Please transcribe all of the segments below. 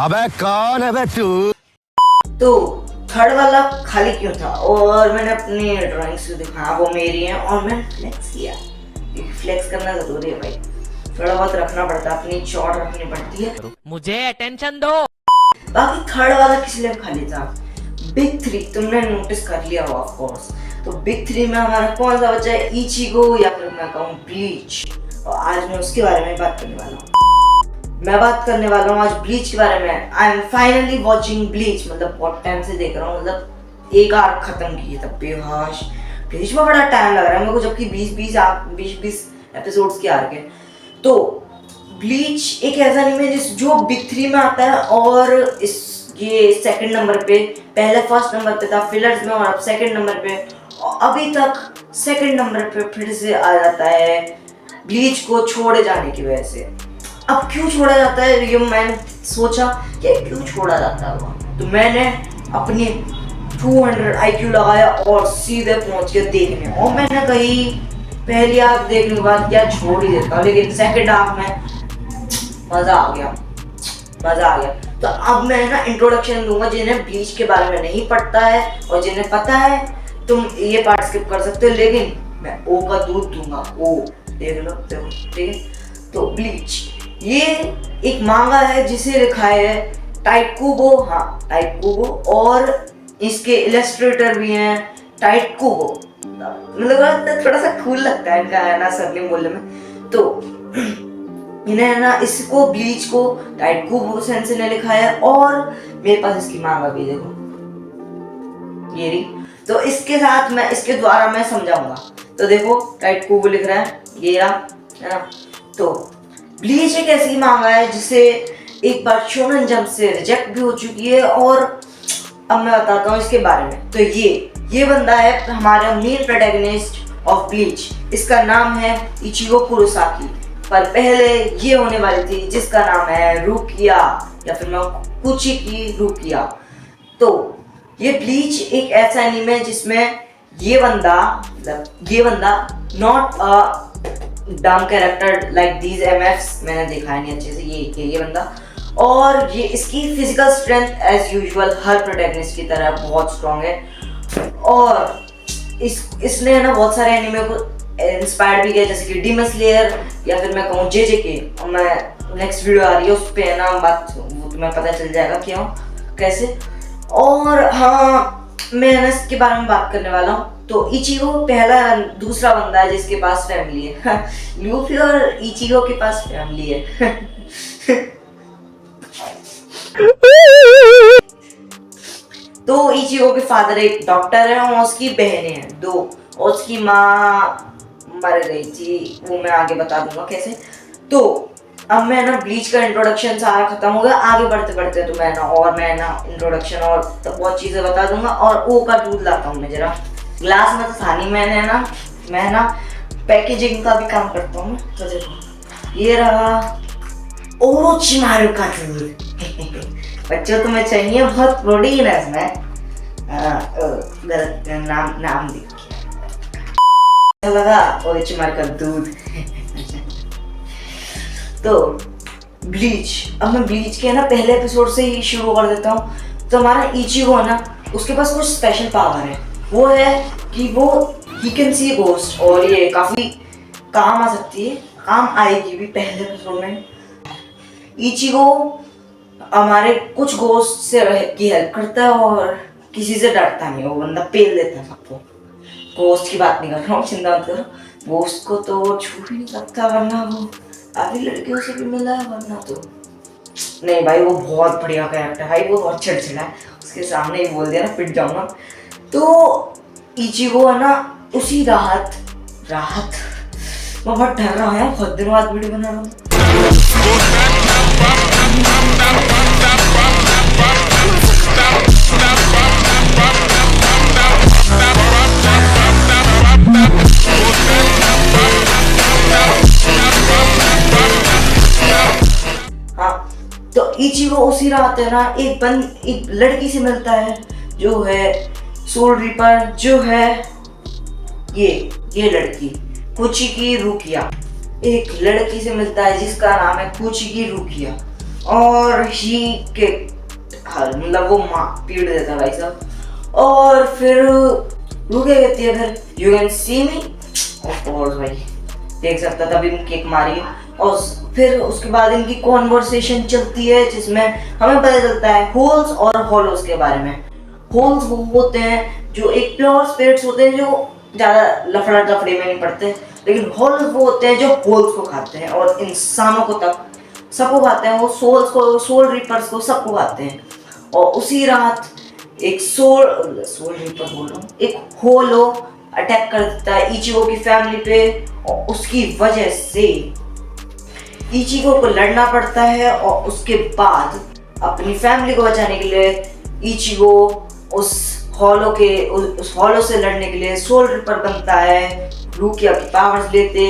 अबे कौन है बे तू? तो थर्ड वाला खाली क्यों था और मैंने अपनी ड्राइंग से दिखाया वो मेरी है और मैंने फ्लेक्स किया। फ्लेक्स करना जरूरी है भाई, थोड़ा बहुत रखना पड़ता है, अपनी चौड़ रखनी पड़ती है। मुझे अटेंशन दो। बाकी थर्ड वाला किस लिए खाली था? बिग थ्री तुमने नोटिस कर लिया होगा ऑफ कोर्स। तो बिग थ्री में हमारा कौन सा बच्चा है? इचिगो या फिर मैं कहूँ ब्लीच। और आज मैं उसके बारे में बात करने वाला हूँ। मैं बात करने वाला हूँ आज ब्लीच के बारे में। I am finally watching bleach, मतलब बहुत टाइम से देख रहा हूँ, मतलब एक आर्क खत्म की तब बेहोश। ब्लीच में बड़ा टाइम लग रहा है मेरे को, जबकि 20 एपिसोड्स के आर्क है। तो ब्लीच एक ऐसा एनीमे है जो बिग थ्री में आता है और ये सेकंड नंबर पे, पहले फर्स्ट नंबर पे था फिलर्स में और अब सेकंड नंबर पे, और अभी तक सेकंड नंबर पे फिर से आ जाता है ब्लीच को छोड़े जाने की वजह से। अब क्यों छोड़ा जाता है ये मैंने सोचा कि क्यों छोड़ा जाता है, तो मैंने अपनी 200 IQ लगाया और सीधे पहुंच गया देखने। और मैंने कही पहली हाफ देखने के बाद क्या छोड़ ही देता, लेकिन सेकंड हाफ में मजा आ गया। तो अब मैं ना इंट्रोडक्शन दूंगा जिन्हें ब्लीच के बारे में नहीं पढ़ता है, और जिन्हें पता है तुम ये पार्ट स्किप कर सकते हो, लेकिन मैं ओ का दूध दूंगा। ओ देख लो, देखो, ठीक है। तो ब्लीच ये एक मांगा है जिसे लिखा है टाइट कुबो, और इसके इलस्ट्रेटर भी हैं टाइट कुबो। मतलब थोड़ा सा कूल लगता है इनका ना सरनेम बोलने में। तो इन्हें ना इसको ब्लीच को टाइट कुबो सेंसे ने लिखा है, और मेरे पास इसकी मांगा भी देखो ये रही। तो इसके साथ मैं इसके द्वारा मैं समझाऊंगा। तो देखो टाइट कुबो लिख रहा है, ये रहा, है ना। तो ब्लीच एक ऐसी मांगा है जिसे एक बार शोनन जंप से रिजेक्ट भी हो चुकी है, और अब मैं बताता हूँ इसके बारे में। तो ये बंदा है हमारा मेन प्रोटैगनिस्ट ऑफ ब्लीच। इसका नाम है इचिगो कुरोसाकी, पर पहले ये होने वाली थी जिसका नाम है रुकिया, या फिर मैं कुचिकी रुकिया। तो ये ब्लीच एक ऐसा एनीमे है जिसमें ये बंदा नॉट अ डम कैरेक्टर लाइक दीज MFs, मैंने देखा है नहीं अच्छे से, ये बंदा। और ये इसकी फिजिकल स्ट्रेंथ एज यूजुअल हर प्रोटैगनिस्ट की तरह बहुत स्ट्रांग है, और इसने ना बहुत सारे एनीमे को इंस्पायर भी किया, जैसे कि डीमन स्लेयर या फिर मैं कहूँ JJK। और मैं नेक्स्ट वीडियो आ रही है उस पे ना बात, वो तुम्हें पता चल जाएगा क्यों कैसे। और हाँ, मैं इसके बारे में बात करने वाला हूँ। तो इचिगो दूसरा बंदा है जिसके पास फैमिली है। लूफी और इचिगो के पास फैमिली है। तो इचिगो के फादर एक डॉक्टर है और उसकी बहनें हैं 2, और उसकी माँ मर गई थी, वो मैं आगे बता दूंगा कैसे। तो अब मैं ना ब्लीच का इंट्रोडक्शन सारा खत्म हो गया, आगे बढ़ते तो मैं ना इंट्रोडक्शन और तो बहुत चीजें बता दूंगा। और ओ का दूध लाता हूँ मैं, जरा ग्लास में तो था नहीं, मैं ना पैकेजिंग का भी काम करता हूँ। तो देखो ये रहा ओरोचिमारू का दूध। बच्चों तुम्हें चाहिए, बहुत प्रोटीन है इसमें। गलत नाम लिख लगा ओरोचिमारू का दूध। तो ब्लीच, अब मैं ब्लीच के ना पहले एपिसोड से ही शुरू कर देता हूँ। तो हमारा इचिगो है ना, उसके पास कुछ स्पेशल पावर है, वो है कि वो ही कैन सी गोस्ट, और ये काफी काम आ सकती है, काम आएगी भी पहले एपिसोड में। इचिगो हमारे कुछ गोस्ट से की हेल्प करता है और किसी से डरता नहीं, वो बंदा पेल देता है सबको। गोस्ट की बात नहीं कर रहा हूँ, चिंता मत करो, गोस्ट को तो छू ही नहीं सकता, वरना वो अभी लड़कियों से भी मिला है, वरना तो नहीं भाई। वो बहुत बढ़िया कैरेक्टर भाई, वो बहुत चिड़चिड़ा है, उसके सामने ही बोल दिया ना पिट जाऊंगा। तो इचिगो है ना उसी राहत मैं बहुत डर रहा हूँ, बहुत दिनों बाद वीडियो बना रहा हूँ। हाँ, तो इचिगो उसी रात है ना एक लड़की से मिलता है जो है सोल रीपर, जो है ये लड़की कुचिकी रुकिया। एक लड़की से मिलता है जिसका नाम है कुचिकी रुकिया। और ही के मतलब वो माँ पीट देता है भाई साहब। और फिर वो क्या कहती है, फिर you can see me, of course भाई देख सकता था, अभी केक मारी। और फिर उसके बाद इनकी कॉन्वर्सेशन चलती है जिसमें हमें पता चलता है होल्स और हॉलोस के बारे में। होल्स वो होते हैं जो एक प्योर स्पिरिट्स होते हैं, जो ज़्यादा लफड़ा डफड़े में नहीं पड़ते, लेकिन होल्स वो होते हैं जो होल्स को खाते हैं और इंसानों को तक सबको खाते हैं। वो सोल्स को, सोल रीपर्स को सबको खाते हैं। और उसी रात एक सोल सोल रीपर बोल रहा हूँ, एक होलो अटैक कर देता है इचिगो की फैमिली पे, और उसकी वजह से इचिगो को लड़ना पड़ता है। और उसके बाद अपनी फैमिली को बचाने के लिए इचिगो उस हॉलो से लड़ने के लिए सोल रिपर बनता है, रूकिया की पावर्स लेते,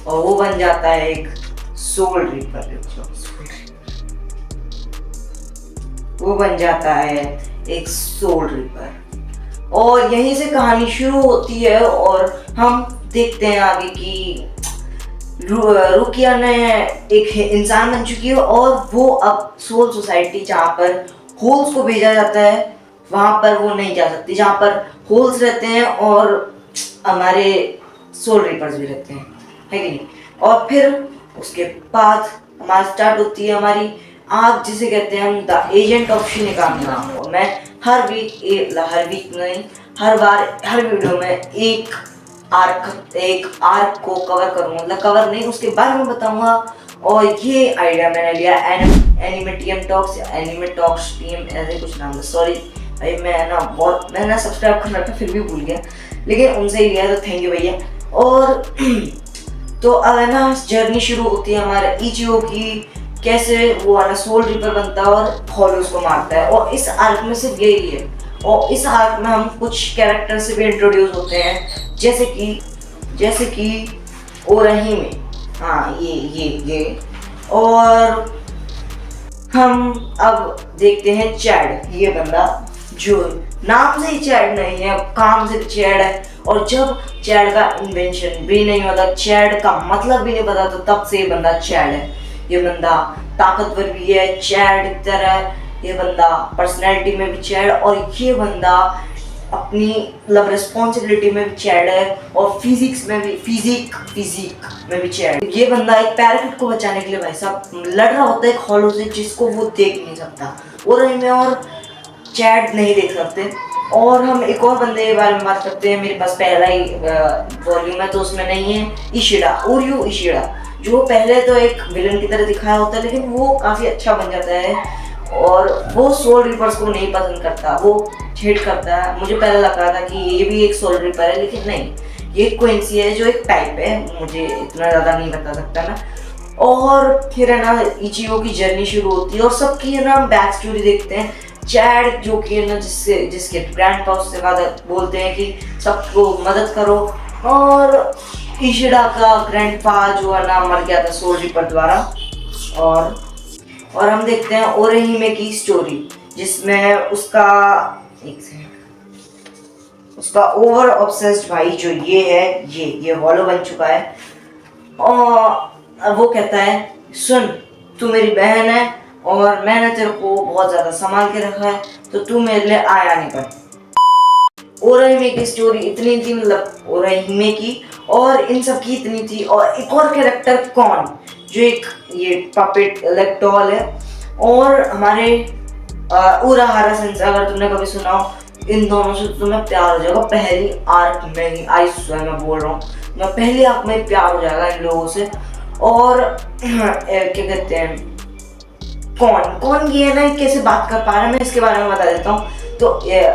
और वो बन जाता है एक सोल रिपर। वो बन जाता है एक सोल रिपर। और यहीं से कहानी शुरू होती है और हम देखते हैं आगे कि रुकिया ने एक इंसान बन चुकी है और वो अब सोल सोसाइटी जहाँ पर होल्स को भेजा जाता है वहाँ पर वो नहीं जा सकती, जहाँ पर होल्स रहते हैं और हमारे सोल रिपर्स भी रहते हैं, है कि नहीं। और फिर उसके बाद हमारी स्टार्ट होती है हमारी आग, जिसे कहते हैं हम द एजेंट ऑफ शिनकामिया। और मैं हर वीक नहीं, हर बार हर वीडियो में एक आर्क को कवर करूँगा, मतलब कवर नहीं, उसके बारे में बताऊंगा। और ये आइडिया मैंने लिया एनिमेटियम टॉक्स या एनिमे टॉक्स टीम, ऐसे कुछ नाम है, सॉरी भाई मैंने सब्सक्राइब कर रखा फिर भी भूल गया, लेकिन उनसे ही लिया, तो थैंक यू भैया। और तो अब है ना जर्नी शुरू होती है हमारे इचिगो की, कैसे वो है ना सोल रिपर बनता है और हॉलोस को मारता है। और इस आर्क में सिर्फ यही है, और इस आर्क में हम कुछ कैरेक्टर से भी इंट्रोड्यूस होते हैं, जैसे कि ओरही में, हाँ ये। और हम अब देखते हैं चैड, ये बंदा जो नाम से ही चैड नहीं है, काम से भी चैड है। और जब चैड का इन्वेंशन भी नहीं होता, चैड का मतलब भी नहीं पता, तो तब से ये बंदा चैड है। ये बंदा ताकतवर भी है चैड की तरह, ये बंदा पर्सनैलिटी में भी चैड, और ये बंदा अपनी मतलब रिस्पॉन्सिबिलिटी में भी चैड है, और फिजिक में भी चैड। ये बंदा एक पैराकिट को बचाने के लिए भाई साहब लड़ रहा होता है एक हॉलो से, जिसको वो देख नहीं सकता, और चैड नहीं देख सकते। और हम एक और बंदे के बारे में बात करते हैं, मेरे पास पहला ही वॉल्यूम है तो उसमें नहीं है, इशिडा, ओरियो इशिडा, जो पहले तो एक विलन की तरह दिखाया होता है, लेकिन वो काफ़ी अच्छा बन जाता है। और वो सोल रिपर्स को नहीं पसंद करता, वो हेट करता है। मुझे पहले लग रहा था कि ये भी एक सोल रिपर है, लेकिन नहीं, ये क्विंसी है जो एक टाइप है, मुझे इतना ज़्यादा नहीं बता सकता ना। और फिर है ना इचिगो की जर्नी शुरू होती है, और सबकी है ना बैक स्टोरी देखते हैं। चैड जो कि है ना जिसके ग्रैंडपा उससे बोलते हैं कि सबको मदद करो, और इशिडा का ग्रैंडपा जो है ना मर गया था सोल रिपर द्वारा। और हम देखते हैं ओरहिमे की स्टोरी, जिसमें उसका उसका ओवर ऑब्सेस्ड भाई जो ये है, ये हॉलो बन चुका है। और वो कहता है सुन, तू मेरी बहन है और मैंने तेरे को बहुत ज़्यादा संभाल के रखा है, तो तू मेरे लिए आया नहीं कर। ओरहिमे की स्टोरी इतनी थी, मतलब ओरहिमे की और इन सब की इतनी थी। और एक और कैरेक्टर कौन, जो एक ये पपेट लाइक डॉल है, और हमारे उराहारा सेंसेई, अगर तुमने कभी सुना हो, इन दोनों से तुम्हें प्यार हो जाएगा पहली आर्क में ही। मैं बोल रहा हूँ, मैं पहली आर्क में प्यार हो जाएगा इन लोगों से। और क्या कहते हैं, कौन ये है ना कैसे बात कर पा रहा है, मैं इसके बारे में बता देता हूँ। तो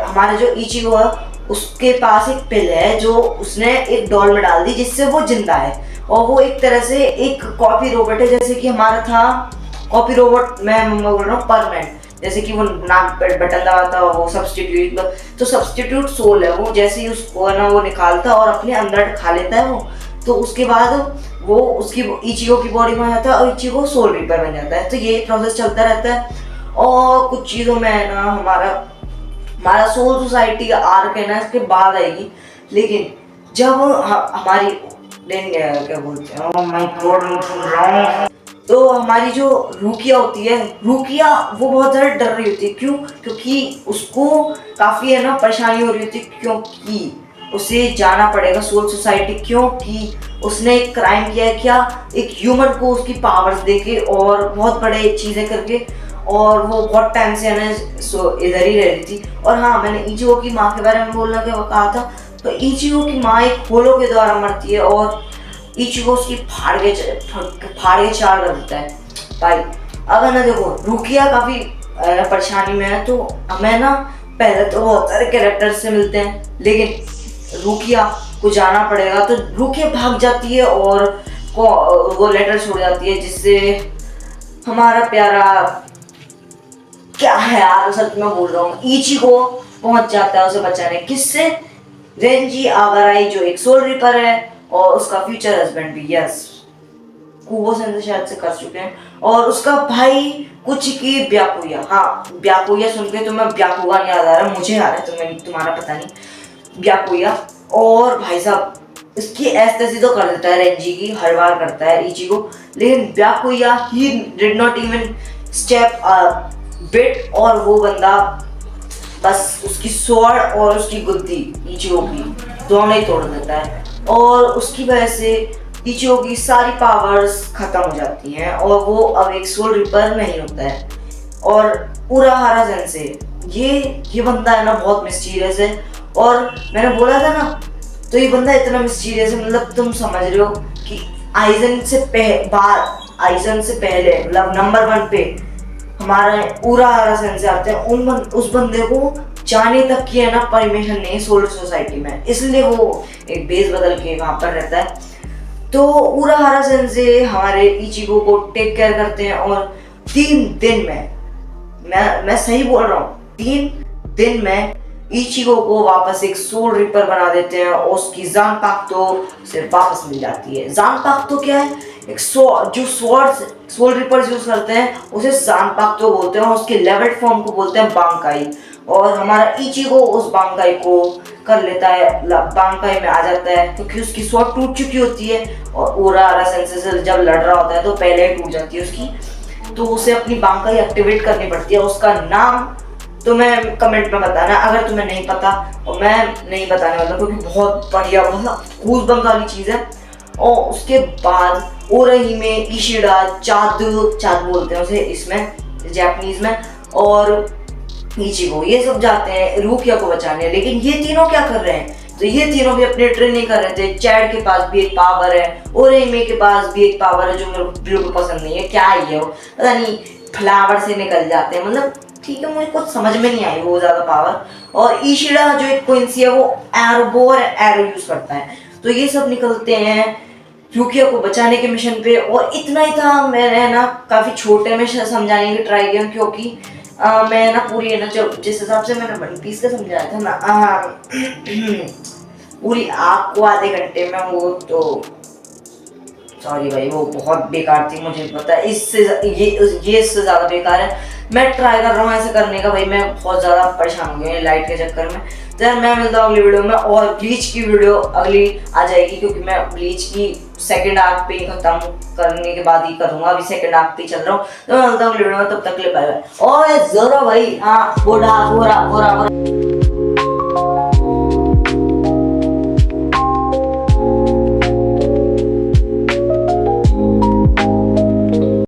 हमारा जो इचिगो है उसके पास एक पिल है जो उसने एक डॉल में डाल दी, जिससे वो जिंदा है। और वो एक तरह से एक कॉपी रोबोट है, जैसे कि हमारा था कॉपी रोबोट, मैं बोल रहा हूँ परमानेंट, जैसे कि वो नाक बटन दबाता वो सब्सटीट्यूट, तो सब्सटीट्यूट सोल है वो, जैसे ही उसको है ना वो निकालता और अपने अंदर खा लेता है वो, तो उसके बाद वो उसकी इचिगो की बॉडी में आता है और इचिगो सोल रिपर बन जाता है। तो ये प्रोसेस चलता रहता है। और कुछ चीज़ों में है ना हमारा सोल सोसाइटी का आर्क है ना इसके बाद आएगी, लेकिन जब हमारी क्या बोलते हैं, तो हमारी जो रुकिया होती है, रुकिया वो बहुत ज़्यादा डर रही होती है। क्यों? क्योंकि उसको काफ़ी है ना परेशानी हो रही होती है, क्योंकि उसे जाना पड़ेगा सोल सोसाइटी, क्योंकि उसने एक क्राइम किया है। क्या? एक ह्यूमन को उसकी पावर्स देके और बहुत बड़े चीज़ें करके, और वो बहुत टाइम से है ना इधर ही रह रही थी। और हाँ, मैंने इचिगो की माँ के बारे में बोलना क्या कहा था, तो इचिगो की माँ एक होलो के द्वारा मरती है और इचिगो उसकी फाड़ के चाल कर देता है। भाई अगर ना देखो रुकिया काफ़ी परेशानी में है, तो हमें ना पहले तो बहुत सारे कैरेक्टर से मिलते हैं, लेकिन रुकिया को जाना पड़ेगा। तो रुकिया भाग जाती है और वो लेटर छोड़ जाती है, जिससे हमारा प्यारा क्या है यार, सच में बोल रहा हूँ, इचिगो पहुंच जाता है उसे बचाने। किससे? रेंजी आवाराई जो एक सोल रिपर है और उसका फ्यूचर हस्बैंड भी, यस कुबो सेंसे शायद से कर चुके हैं, और उसका भाई कुछ की ब्याकुया। हाँ, ब्याकुया सुन के तो मैं ब्याकुगान याद आ रहा है, मुझे आ रहा है, तुम्हें तुम्हारा पता नहीं। ब्याकुया और भाई साहब इसकी एस्तैसी तो कर देता है, रेंजी की हर बार करता है इचिगो, लेकिन Byakuya he did not even step bit, और वो बंदा बस उसकी स्वॉर्ड और उसकी गुद्दी इचिगो की दोनों ही तोड़ देता है, और उसकी वजह से इचिगो की सारी पावर्स खत्म हो जाती हैं और वो अब एक सोल रिपर नहीं होता है। और उराहारा सेंसे ये बंदा है ना बहुत मिस्टीरियस है, और मैंने बोला था ना, तो ये बंदा इतना मिस्टीरियस है, मतलब तुम समझ रहे हो कि आइजन से पहले मतलब नंबर 1 पे हमारा उराहारा सेंसे आते हैं। उस बंदे को जाने तक की है ना परमिशन नहीं सोलर सोसाइटी में, इसलिए वो एक बेस बदल के वहां पर रहता है। तो उराहारा सेंसे हमारे इचिगो को टेक केयर करते हैं, और 3 दिन में, मैं सही बोल रहा हूँ, 3 दिन में इचिगो को वापस एक सोल रिपर बना देते हैं, और उसकी ज़ानपाक्तो सिर्फ वापस मिल जाती है। ज़ानपाक्तो क्या है? एक जो सोल रिपर्स यूज करते हैं उसे ज़ानपाक्तो बोलते हैं, और उसके लेवल फॉर्म को बोलते हैं बांकाई। और हमारा इचिगो उस बांकाई को कर लेता है, बांकाई में आ जाता है, क्योंकि उसकी स्वॉर्ड टूट चुकी होती है, और उराहारा सेंसे से जब लड़ रहा होता है तो पहले ही टूट जाती है उसकी, तो उसे अपनी बांकाई एक्टिवेट करनी पड़ती है। उसका नाम तुम्हें कमेंट में बताना अगर तुम्हें नहीं पता, और मैं नहीं बताने वाला क्योंकि बहुत बढ़िया, बहुत गूज़बम्स वाली चीज़ है। और उसके बाद ओरहिमे इशिडा चाद बोलते हैं उसे इसमें जापानीज में, और इचिगो ये सब जाते हैं रुकिया को बचाने। लेकिन ये तीनों क्या कर रहे हैं? तो ये तीनों भी अपने ट्रेनिंग कर रहे थे। चैड के पास भी एक पावर है, ओरहिमे के पास भी एक पावर है जो मेरे को बिल्कुल पसंद नहीं है। क्या है ये? वो पता नहीं, फ्लावर से निकल जाते हैं, मतलब ठीक है, मुझे कुछ समझ में नहीं आई वो ज़्यादा पावर। और इशिडा जो एक क्विंसी है वो एरो यूज करता है। तो ये सब निकलते हैं रुकिया को बचाने के मिशन पे, और इतना ही था। मैंने ना काफ़ी छोटे में समझाने की ट्राई किया, क्योंकि मैं ना पूरी है ना जो जिस हिसाब से मैंने वन पीस का समझाया था ना पूरी आपको आधे घंटे में, वो तो सॉरी भाई वो बहुत बेकार थी, मुझे पता है। ये इससे ज़्यादा बेकार है। मैं ट्राई कर रहा हूँ ऐसे करने का, भाई मैं बहुत ज़्यादा परेशान हो गया लाइट के चक्कर में। तो यार मैं मिलता हूँ अगली वीडियो में, और ब्लीच की वीडियो अगली आ जाएगी, क्योंकि मैं ब्लीच की सेकंड आर्क पे खत्म करने के बाद ही करूँगा, अभी सेकंड आर्क पे चल रहा हूँ। तो मैं मिलता हूँ अगली वीडियो में, तब तक ले बाय बाय। और जरा भाई हाँ बोरा बोरा बोरा बोरा।